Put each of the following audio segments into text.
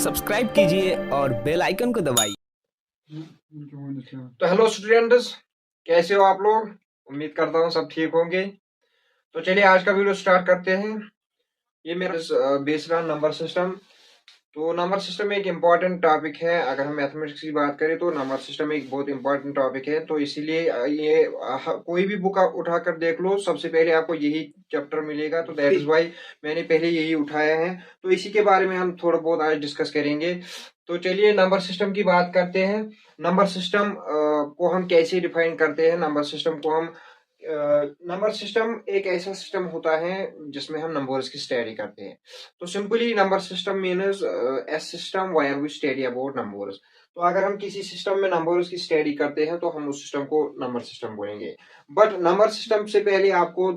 Subscribe कीजिए और bell icon को दबाइए। तो हेलो स्टूडेंट्स, कैसे हो आप लोग? उम्मीद करता हूँ सब ठीक होंगे। तो चलिए आज का वीडियो स्टार्ट करते हैं। ये मेरा बेस्ड ऑन नंबर सिस्टम। तो नंबर सिस्टम एक इम्पॉर्टेंट टॉपिक है। अगर हम मैथमेटिक्स की बात करें तो नंबर सिस्टम एक बहुत इम्पॉर्टेंट टॉपिक है। तो इसीलिए ये कोई भी बुक उठाकर देख लो, सबसे पहले आपको यही चैप्टर मिलेगा। तो दैट इज वाई मैंने पहले यही उठाया है। तो इसी के बारे में हम थोड़ा बहुत आज डिस्कस करेंगे। तो चलिए नंबर सिस्टम की बात करते हैं। नंबर सिस्टम को हम कैसे डिफाइन करते हैं? नंबर सिस्टम एक ऐसा सिस्टम होता है जिसमें हम नंबर्स की स्टडी करते हैं। तो simply number system means a system where we study about numbers. तो अगर हम किसी सिस्टम में नंबर्स की स्टडी करते हैं तो हम उस सिस्टम को नंबर सिस्टम बोलेंगे। बट नंबर सिस्टम से पहले आपको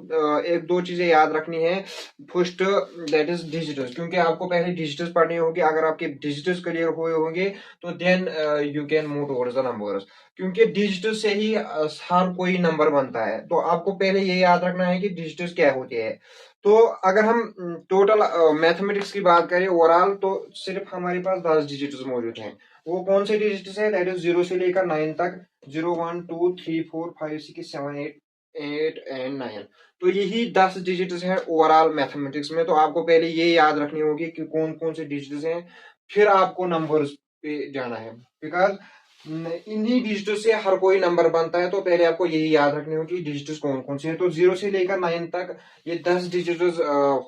एक दो चीजें याद रखनी है। फर्स्ट दैट इज डिजिटल्स, क्योंकि आपको पहले डिजिटल्स पढ़ने होंगे। अगर आपके डिजिटल्स क्लियर हुए होंगे तो then you can move towards the numbers, क्योंकि डिजिटल से ही हर कोई नंबर बनता है। तो आपको पहले ये याद रखना है कि डिजिटल्स क्या होते हैं। तो अगर हम टोटल मैथमेटिक्स की बात करें ओवरऑल, तो सिर्फ हमारे पास 10 डिजिट्स मौजूद हैं। वो कौन से डिजिट्स हैं? दैट इज 0 से लेकर 9 तक। 0 1 2 3 4 5 6 7 8 एंड 9। तो यही 10 डिजिट्स हैं ओवरऑल मैथमेटिक्स में। तो आपको पहले ये याद रखनी होगी कि कौन कौन से डिजिट्स हैं, फिर आपको नंबर्स पे जाना है। बिकॉज इन्हीं डिजिटल से हर कोई नंबर बनता है। तो पहले आपको यही याद रखनी होगी डिजिट्स कौन कौन से हैं। तो 0 से लेकर 9 तक ये 10 डिजिट्स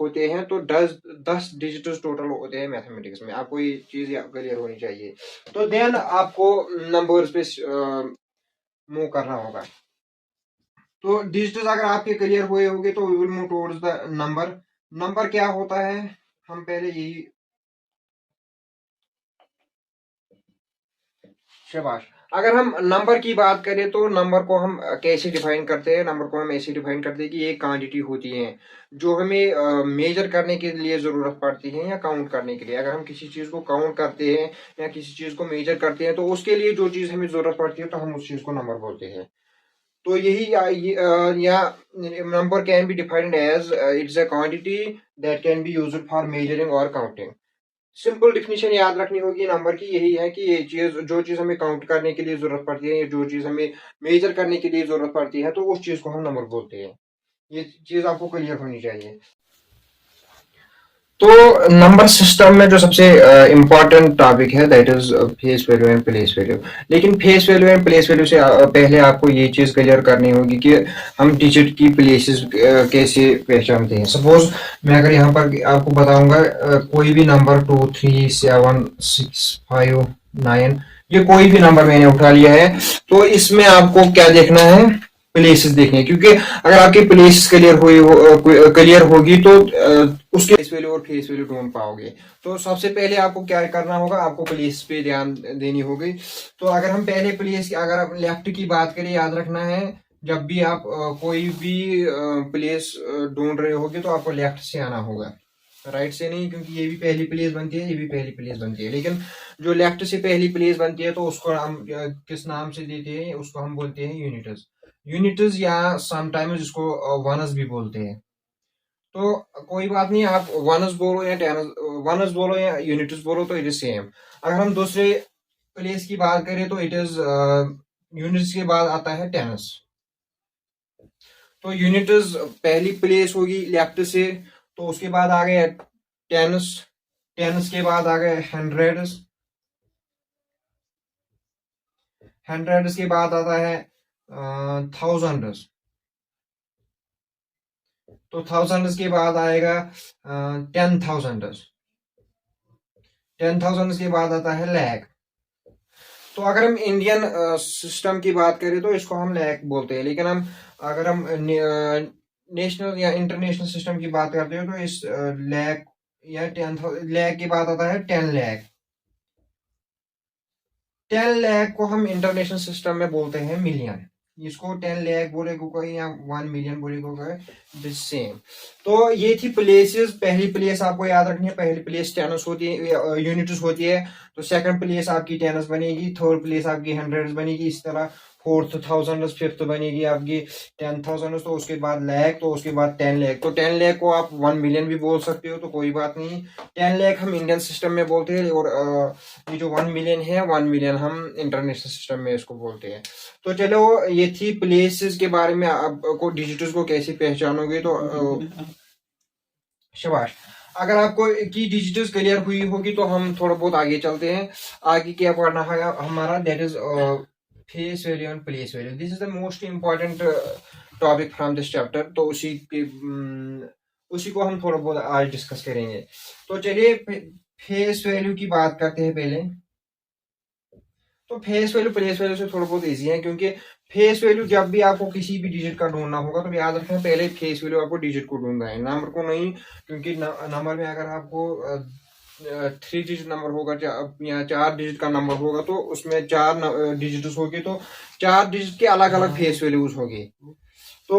होते हैं। तो 10 डिजिट्स टोटल होते हैं मैथमेटिक्स में। आपको ये चीज क्लियर होनी चाहिए। तो देन आपको नंबर्स पे मूव करना होगा। तो डिजिट्स अगर आपके क्लियर हुए होंगे तो we will move towards the number. Number क्या होता है, हम पहले यही। शाबाश। अगर हम नंबर की बात करें तो नंबर को हम कैसे डिफाइन करते हैं? नंबर को हम ऐसे डिफाइन करते हैं कि एक क्वांटिटी होती है जो हमें मेजर करने के लिए जरूरत पड़ती है या काउंट करने के लिए। अगर हम किसी चीज को काउंट करते हैं या किसी चीज को मेजर करते हैं तो उसके लिए जो चीज हमें जरूरत पड़ती है तो हम उस चीज को नंबर बोलते हैं। तो यही या number can be defined as it's a quantity that can be used for measuring और काउंटिंग। सिंपल डिफिनीशन याद रखनी होगी नंबर की, यही है कि ये चीज जो चीज हमें काउंट करने के लिए जरूरत पड़ती है या जो चीज हमें मेजर करने के लिए जरूरत पड़ती है तो उस चीज को हम नंबर बोलते हैं। ये चीज आपको क्लियर होनी चाहिए। तो नंबर सिस्टम में जो सबसे इम्पोर्टेंट टॉपिक है that is face value and place value. लेकिन face value and place value से पहले आपको ये चीज क्लियर करनी होगी कि हम डिजिट की प्लेसेस कैसे पहचानते हैं। सपोज मैं अगर यहाँ पर आपको बताऊंगा कोई भी नंबर 2 3 7 6 5 9, ये कोई भी नंबर मैंने उठा लिया है। तो इसमें आपको क्या देखना है? प्लेसेस देखने, क्योंकि अगर आपकी प्लेस क्लियर होगी तो उसके फेस वैल्यू और फेस वैल्यू ढूंढ पाओगे। तो सबसे पहले आपको क्या करना होगा? आपको प्लेस पे ध्यान देनी होगी। तो अगर हम पहले प्लेस, अगर आप लेफ्ट की बात करें, याद रखना है जब भी आप कोई भी प्लेस ढूंढ रहे होगे तो आपको लेफ्ट से आना होगा, राइट से नहीं, क्योंकि ये भी पहली प्लेस बनती है, ये भी पहली प्लेस बनती है। लेकिन जो लेफ्ट से पहली प्लेस बनती है तो उसको हम किस नाम से देते हैं? उसको हम बोलते हैं यूनिट्स। यूनिट्स या समटाइम्स इसको वनस भी बोलते हैं। तो कोई बात नहीं, आप वनस बोलो या वनस बोलो या यूनिट्स बोलो तो इट इज सेम। अगर हम दूसरे प्लेस की बात करें तो इट इज यूनिट्स के बाद आता है टेनस। तो यूनिट्स पहली प्लेस होगी लेफ्ट से, तो उसके बाद आ गए टेनस। टेनस के बाद आ गए हंड्रेड्स। हंड्रेड्स के बाद आता है थाउजेंड्स। तो थाउजेंड्स के बाद आएगा 10,000। 10,000 के बाद आता है लैख। तो अगर हम इंडियन सिस्टम की बात करें तो इसको हम लैख बोलते हैं। लेकिन अगर हम नेशनल या इंटरनेशनल सिस्टम की बात करते हैं तो इस लैख या 10,000 लैख के बाद आता है 10 लाख। 10 लाख को हम इंटरनेशनल सिस्टम में बोलते हैं मिलियन। इसको 10 लाख बोलेगा कोई या 1 मिलियन बोलेगा कोई, सेम। तो ये थी प्लेसेस। पहली प्लेस आपको याद रखनी है, पहली प्लेस टेनस होती है, यूनिट्स होती है। तो सेकंड प्लेस आपकी टेनस बनेगी, थर्ड प्लेस आपकी हंड्रेड्स बनेगी, इस तरह फोर्थ थाउजेंड, फिफ्थ बनेगी आपकी 10,000, तो उसके बाद लाख, तो उसके बाद 10 लाख। तो 10 लाख को आप 1 मिलियन भी बोल सकते हो, तो कोई बात नहीं। 10 लाख हम इंडियन सिस्टम में बोलते हैं, और ये जो 1 मिलियन है, 1 मिलियन हम इंटरनेशनल सिस्टम में इसको बोलते हैं। तो चलो, ये थी प्लेसेस के बारे में। आपको डिजिटल्स को कैसे पहचानोगे, तो शाबाश। अगर आपको की डिजिटल्स क्लियर हुई होगी तो हम थोड़ा बहुत आगे चलते हैं। आगे क्या पढ़ना है हमारा, that is face value and place value. This is the most important topic from this chapter. तो उसी को हम थोड़ा बहुत आज डिस्कस करेंगे। तो चलिए फेस वैल्यू की बात करते हैं पहले। तो फेस वैल्यू प्लेस वैल्यू से थोड़ा बहुत इजी है, क्योंकि फेस वैल्यू जब भी आपको किसी भी डिजिट का ढूंढना होगा तो याद रखें पहले फेस वैल्यू आपको डिजिट को ढूंढना है, नंबर को नहीं। क्योंकि नंबर में अगर आपको 3 डिजिट नंबर होगा या 4 डिजिट का नंबर होगा, तो उसमें 4 डिजिट होगी, तो 4 डिजिट के अलग अलग फेस वैल्यूज होगी। तो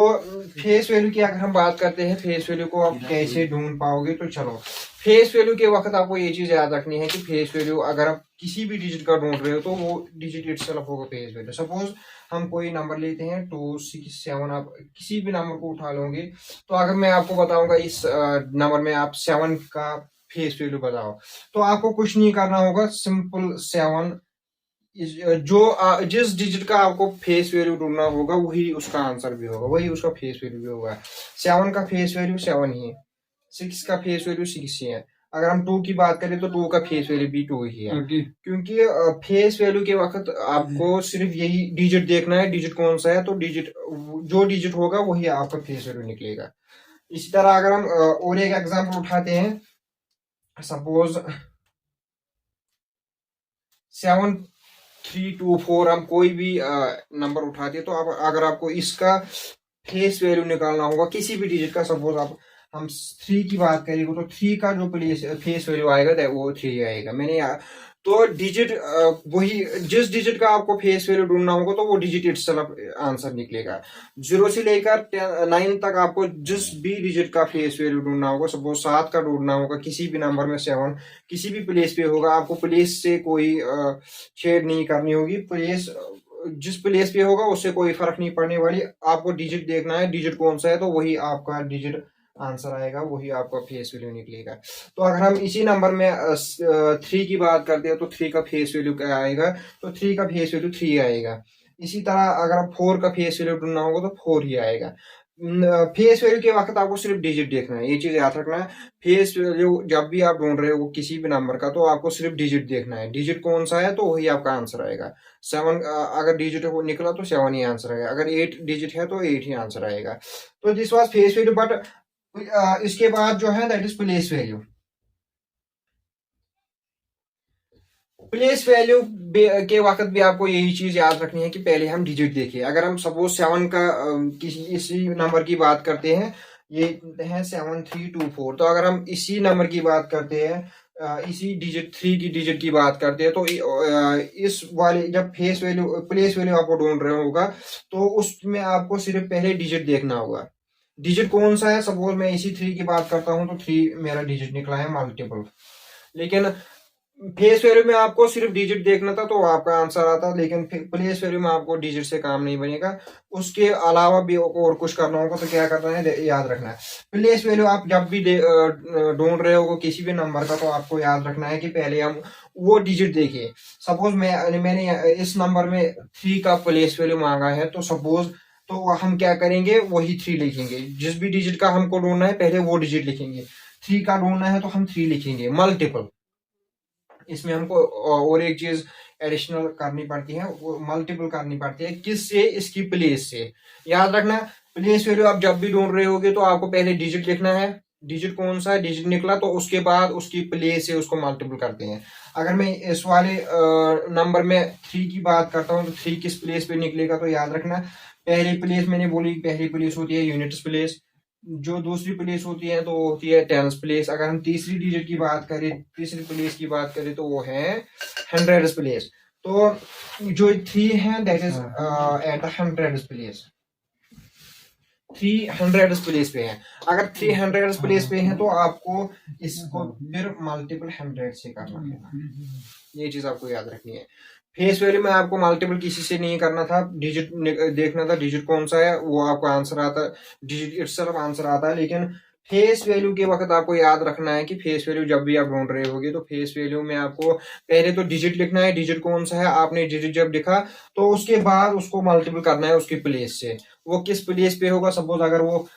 फेस वैल्यू की अगर हम बात करते हैं, फेस वैल्यू को आप कैसे ढूंढ पाओगे, तो चलो, फेस वैल्यू के वक्त आपको ये चीज याद रखनी है कि फेस वैल्यू अगर आप किसी भी डिजिट का ढूंढ रहे हो तो वो डिजिट इटसेल्फ होगा फेस वैल्यू। सपोज हम कोई नंबर लेते हैं 267, आप किसी भी नंबर को उठा लोगे, तो अगर मैं आपको बताऊंगा इस नंबर में आप 7 का फेस वैल्यू बताओ, तो आपको कुछ नहीं करना होगा, सिंपल 7 जिस डिजिट का आपको फेस वैल्यू ढूंढना होगा वही उसका आंसर भी होगा, वही उसका फेस वैल्यू भी होगा। 7 का फेस वैल्यू 7 ही है, 6 का फेस वैल्यू 6 ही है। अगर हम 2 की बात करें तो 2 का फेस वैल्यू भी 2 ही है। क्योंकि फेस वैल्यू के वक्त आपको सिर्फ यही डिजिट देखना है, डिजिट कौन सा है, तो जो डिजिट होगा वही आपका फेस वैल्यू निकलेगा। इसी तरह अगर हम और एक एग्जांपल उठाते हैं, सपोज 7324, हम कोई भी नंबर उठाते हैं, तो आप अगर आपको इसका फेस वैल्यू निकालना होगा किसी भी डिजिट का, सपोज आप हम 3 की बात करेंगे, तो 3 का जो फेस वैल्यू आएगा वो 3 आएगा। तो डिजिट वही, जिस डिजिट का आपको फेस वैल्यू ढूंढना होगा तो वो डिजिट इटसेल्फ आंसर निकलेगा। 0 से लेकर 9 तक आपको जिस भी डिजिट का फेस वैल्यू ढूंढना होगा, सपोज 7 का ढूंढना होगा, किसी भी नंबर में 7 किसी भी प्लेस पे होगा, आपको प्लेस से कोई छेड़ नहीं करनी होगी। प्लेस जिस प्लेस पे होगा उससे कोई फर्क नहीं पड़ने वाली, आपको डिजिट देखना है, डिजिट कौन सा है, तो वही आपका डिजिट आंसर आएगा, वही आपका फेस वैल्यू निकलेगा। तो अगर हम इसी नंबर में 3 की बात करते हैं, तो 3 का फेस वैल्यू क्या आएगा, तो 3 का फेस वैल्यू 3 आएगा। इसी तरह अगर हम 4 का फेस वैल्यू ढूंढना होगा तो 4 ही आएगा। फेस वैल्यू के वक्त आपको सिर्फ डिजिट देखना है, ये चीज याद रखना है। फेस वैल्यू जब भी आप ढूंढ रहे हो किसी भी नंबर का, तो आपको सिर्फ डिजिट देखना है, डिजिट कौन सा है तो वही आपका आंसर आएगा। 7 अगर डिजिट निकला तो 7 ही आंसर आएगा, अगर 8 डिजिट है तो 8 ही आंसर आएगा। तो this was face value. But इसके बाद जो है that is place value. Place value के वक्त भी आपको यही चीज याद रखनी है कि पहले हम डिजिट देखिए। अगर हम सपोज 7 का किसी इसी नंबर की बात करते हैं, ये है 7324, तो अगर हम इसी नंबर की बात करते हैं, इसी डिजिट 3 की डिजिट की बात करते हैं, तो इस वाले जब फेस वैल्यू प्लेस वैल्यू आपको ढूंढ रहे होगा, तो उसमें आपको सिर्फ पहले डिजिट देखना होगा, डिजिट कौन सा है। सपोज मैं इसी 3 की बात करता हूं, तो 3 मेरा डिजिट निकला है मल्टीपल। लेकिन फेस वैल्यू में आपको सिर्फ डिजिट देखना था तो आपका आंसर आता, लेकिन प्लेस वैल्यू में आपको डिजिट से काम नहीं बनेगा, उसके अलावा भी और कुछ करना होगा। तो क्या करना है, याद रखना है प्लेस वैल्यू आप जब भी ढूंढ रहे हो किसी भी नंबर का, तो आपको याद रखना है कि पहले हम वो डिजिट देखिए। सपोज मैंने इस नंबर में 3 का प्लेस वैल्यू मांगा है, तो सपोज तो हम क्या करेंगे, वही 3 लिखेंगे। जिस भी डिजिट का हमको ढूंढना है पहले वो डिजिट लिखेंगे। 3 का ढूंढना है तो हम 3 लिखेंगे मल्टीपल। इसमें हमको और एक चीज एडिशनल करनी पड़ती है, वो मल्टीपल करनी पड़ती है, किससे, इसकी प्लेस से। याद रखना प्लेस वैल्यू आप जब भी ढूंढ रहे होगे तो आपको पहले डिजिट लिखना है, डिजिट कौन सा है, डिजिट निकला तो उसके बाद उसकी प्लेस से उसको मल्टीपल करते हैं। अगर मैं इस वाले नंबर में 3 की बात करता हूँ, तो 3 किस प्लेस पे निकलेगा, तो याद रखना पहली प्लेस मैंने बोली, पहली प्लेस होती है यूनिट्स प्लेस, जो दूसरी प्लेस होती है तो वो होती है टेंस प्लेस। अगर हम तीसरी डिजिट की बात करें, तीसरी प्लेस की बात करें, तो वो है हंड्रेड्स प्लेस। तो जो 3 है that is at hundreds place, 300 place पे है। अगर 300 प्लेस पे है तो आपको इसको फिर मल्टीपल 100 से करना है, ये चीज आपको याद रखनी है। फेस वैल्यू में आपको मल्टीपल किसी से नहीं करना था, डिजिट देखना था डिजिट कौन सा है, वो आपको आंसर आता, डिजिट इटसेल्फ आंसर आता है। लेकिन फेस वैल्यू के वक्त आपको याद रखना है कि फेस वैल्यू जब भी आप ढूंढ रहे होगे तो फेस वैल्यू में आपको पहले तो डिजिट लिखना है, डिजिट कौन सा है, आपने डिजिट जब लिखा तो उसके बाद उसको मल्टीपल करना है उसकी प्लेस से। वो किस प्लेस पे होगा, सपोज अगर वो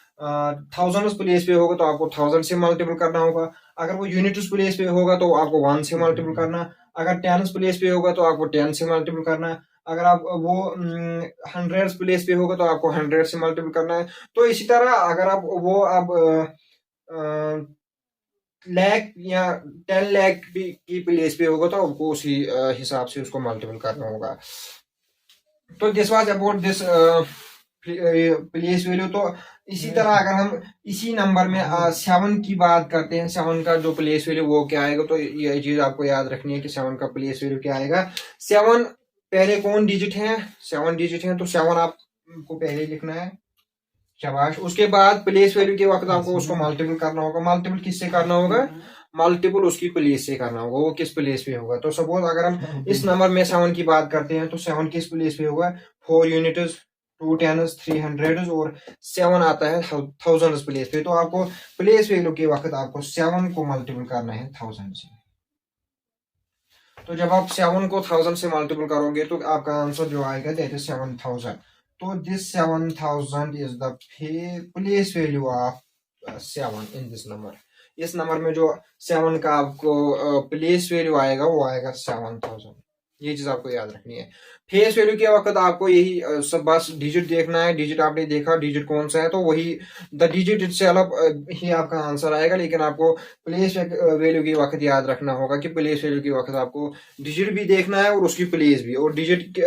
थाउजेंड प्लेस पे होगा तो आपको 1000 से मल्टीपल करना होगा। अगर वो यूनिट्स प्लेस पे होगा तो आपको 1 से मल्टीपल करना। अगर टेंस प्लेस पे होगा तो आपको 10 से मल्टीपल करना है। अगर आप वो हंड्रेड्स प्लेस पे होगा तो आपको 100 से मल्टीपल करना है। तो इसी तरह अगर आप वो आप लैख या 10 लाख की प्लेस पे होगा तो आपको उसी हिसाब से उसको मल्टीपल करना होगा। तो this was about this place value. तो इसी तरह अगर हम इसी नंबर में 7 की बात करते हैं, 7 का जो प्लेस वैल्यू वो क्या आएगा, तो ये चीज आपको याद रखनी है कि 7 का प्लेस वैल्यू क्या आएगा। 7 पहले कौन डिजिट है, 7 डिजिट है, तो 7 आपको पहले लिखना है, शाबाश। उसके बाद प्लेस वैल्यू के वक्त आपको उसको मल्टीपल करना होगा। मल्टीपल किससे करना होगा, मल्टीपल उसकी प्लेस से करना होगा, वो किस प्लेस पे होगा। तो सपोज अगर हम इस नंबर में 7 की बात करते हैं तो 7 किस प्लेस पे होगा, 4 यूनिट्स, 2 टेन्स, 3 हंड्रेड्स और 7 आता है थाउजेंड्स प्लेस पे। तो आपको प्लेस वैल्यू के वक्त आपको 7 को मल्टीपल करना है 1000 से। तो जब आप 7 को 1000 से मल्टीपल करोगे तो आपका आंसर जो आएगा दैट इज 7000। तो this 7000 is the place value of 7 in this number. इस नंबर में जो 7 का आपको प्लेस वैल्यू आएगा वो आएगा 7000। ये चीज आपको याद रखनी है। फेस वैल्यू के वक्त आपको यही सब बस डिजिट देखना है, डिजिट आपने देखा डिजिट कौन सा है तो वही द डिजिट इटसेल्फ ही आपका आंसर आएगा। लेकिन आपको प्लेस वैल्यू के वक्त याद रखना होगा कि प्लेस वैल्यू के वक्त आपको डिजिट भी देखना है और उसकी प्लेस भी। और डिजिट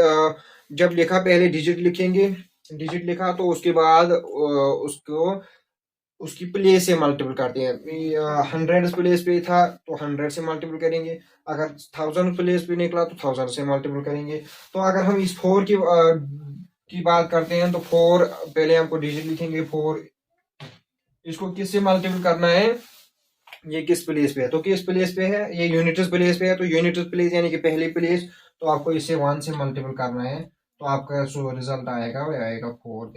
जब लिखा पहले डिजिट लिखेंगे, डिजिट लिखा तो उसके बाद उसको उसकी प्लेस से मल्टीपल करते हैं। 100 प्लेस पे था तो 100 से मल्टीपल करेंगे। अगर 1000 प्लेस पे निकला तो 1000 से मल्टीपल करेंगे। तो अगर हम इस 4 की बात करते हैं तो 4 पहले हमको डिजिट लिखेंगे 4, इसको किससे मल्टीपल करना है, ये किस प्लेस पे है, तो किस प्लेस पे है, ये यूनिट्स प्लेस पे है। तो यूनिट्स प्लेस यानी कि पहली प्लेस, तो आपको इसे 1 से मल्टीपल करना है। तो आपका जो रिजल्ट आएगा वो आएगा 4।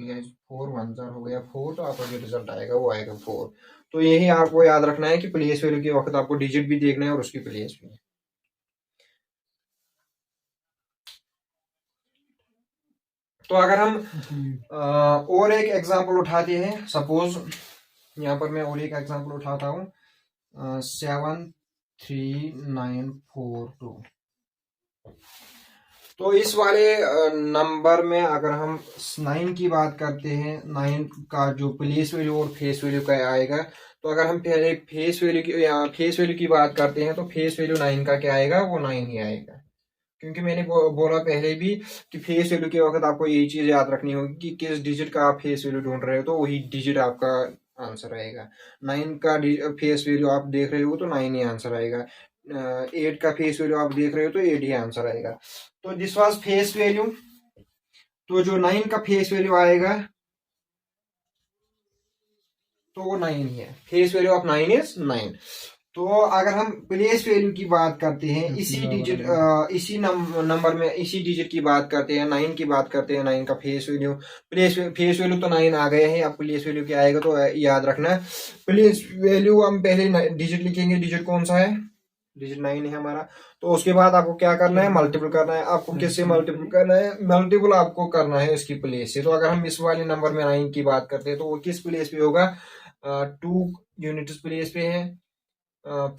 4 1 जार हो गया 4, तो आपका जो रिजल्ट आएगा वो आएगा 4। तो यही आपको याद रखना है कि प्लेस वैल्यू के वक्त आपको डिजिट भी देखना है और उसकी प्लेस भी। तो अगर हम और एक एग्जांपल उठाते हैं, सपोज यहाँ पर मैं और एक एग्जांपल उठाता हूँ 73942। तो इस वाले नंबर में अगर हम 9 की बात करते हैं, 9 का जो प्लेस वैल्यू और फेस वैल्यू का आएगा, तो अगर हम पहले फेस वैल्यू की बात करते हैं तो फेस वैल्यू 9 का क्या आएगा, वो 9 ही आएगा। क्योंकि मैंने बोला पहले भी कि फेस वैल्यू के वक्त आपको यही चीज याद रखनी होगी कि किस डिजिट का आप फेस वैल्यू ढूंढ रहे हो, तो वही डिजिट आपका आंसर आएगा। 9 का फेस वैल्यू आप देख रहे हो तो 9 ही आंसर आएगा। 8 का फेस वैल्यू आप देख रहे हो तो 8 ही आंसर आएगा। तो दिस वाज फेस वैल्यू। तो जो 9 का फेस वैल्यू आएगा तो वो 9 ही है। Face value of 9 is 9। तो अगर हम प्लेस वैल्यू की बात करते हैं, इसी डिजिट इसी नंबर में इसी डिजिट की बात करते हैं, 9 की बात करते हैं, 9 का फेस वैल्यू फेस वैल्यू तो 9 आ गया है। अब प्लेस वैल्यू क्या आएगा तो याद रखना है। प्लेस वैल्यू हम पहले डिजिट लिखेंगे, डिजिट कौन सा है, डिजिट 9 है हमारा। तो उसके बाद आपको क्या करना है, मल्टीपल करना है। आपको किससे मल्टीपल करना है, मल्टीपल आपको करना है इसकी प्लेस से। तो अगर हम इस वाले नंबर में 9 की बात करते हैं तो वो किस प्लेस पे होगा, 2 यूनिट्स प्लेस पे है,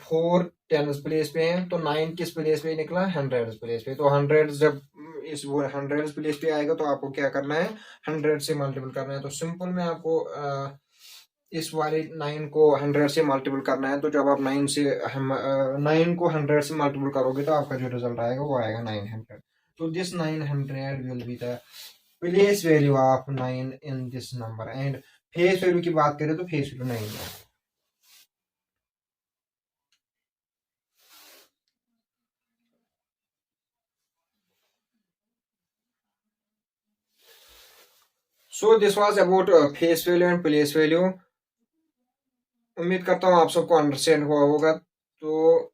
4 टेन्स प्लेस पे है। तो 9 किस प्लेस पे निकला, 100 प्लेस पे। तो 100 जब इस वो 100 प्लेस पे आएगा तो आपको क्या करना है, 100 से मल्टीपल करना है। तो सिंपल में आपको इस वाले 9 को 100 से मल्टीपल करना है। तो जब आप 9 को 100 से मल्टीपल करोगे तो आपका जो रिजल्ट आएगा वो आएगा 900। तो this 900 will be the place value of 9 in this number. And face value की बात करें तो फेस वैल्यू 9 है। So this was about face value and place value. उम्मीद करता हूँ आप सबको अंडरस्टैंड हुआ होगा। तो